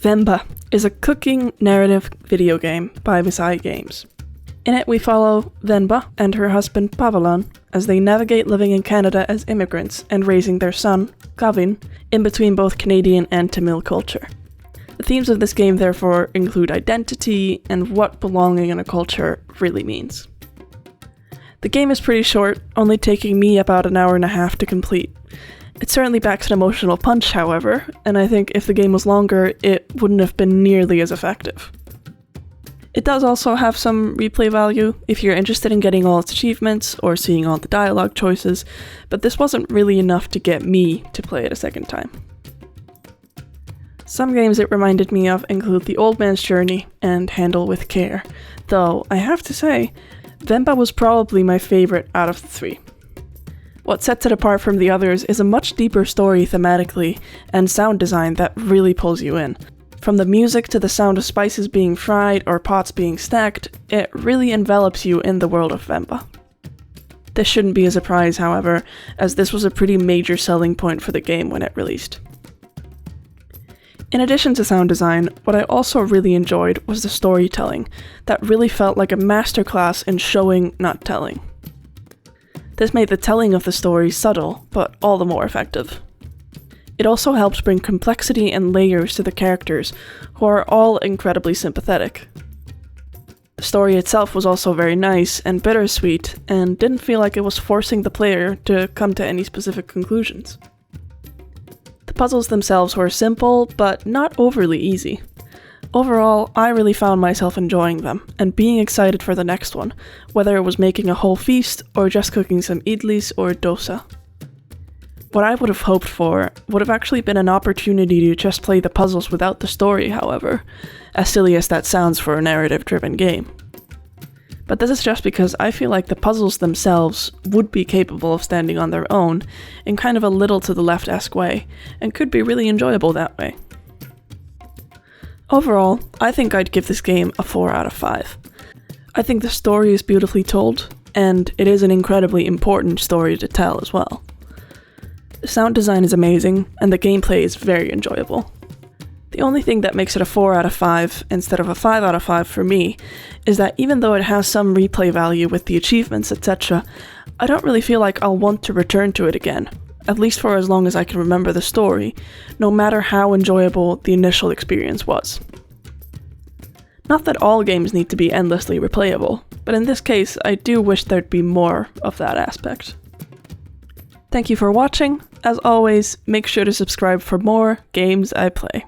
Venba is a cooking narrative video game by Visai Games. In it we follow Venba and her husband Pavalan as they navigate living in Canada as immigrants and raising their son, Gavin, in between both Canadian and Tamil culture. The themes of this game therefore include identity and what belonging in a culture really means. The game is pretty short, only taking me about an hour and a half to complete. It certainly packs an emotional punch, however, and I think if the game was longer, it wouldn't have been nearly as effective. It does also have some replay value if you're interested in getting all its achievements or seeing all the dialogue choices, but this wasn't really enough to get me to play it a second time. Some games it reminded me of include The Old Man's Journey and Handle with Care, though I have to say, Venba was probably my favorite out of the three. What sets it apart from the others is a much deeper story thematically and sound design that really pulls you in. From the music to the sound of spices being fried or pots being stacked, it really envelops you in the world of Venba. This shouldn't be a surprise, however, as this was a pretty major selling point for the game when it released. In addition to sound design, what I also really enjoyed was the storytelling, that really felt like a masterclass in showing, not telling. This made the telling of the story subtle, but all the more effective. It also helps bring complexity and layers to the characters, who are all incredibly sympathetic. The story itself was also very nice and bittersweet, and didn't feel like it was forcing the player to come to any specific conclusions. The puzzles themselves were simple, but not overly easy. Overall, I really found myself enjoying them, and being excited for the next one, whether it was making a whole feast or just cooking some idlis or dosa. What I would have hoped for would have actually been an opportunity to just play the puzzles without the story, however, as silly as that sounds for a narrative-driven game. But this is just because I feel like the puzzles themselves would be capable of standing on their own in kind of a little to the left-esque way, and could be really enjoyable that way. Overall, I think I'd give this game a 4 out of 5. I think the story is beautifully told, and it is an incredibly important story to tell as well. The sound design is amazing, and the gameplay is very enjoyable. The only thing that makes it a 4 out of 5 instead of a 5 out of 5 for me is that even though it has some replay value with the achievements, etc., I don't really feel like I'll want to return to it again, at least for as long as I can remember the story, no matter how enjoyable the initial experience was. Not that all games need to be endlessly replayable, but in this case I do wish there'd be more of that aspect. Thank you for watching. As always, make sure to subscribe for more Games I Play.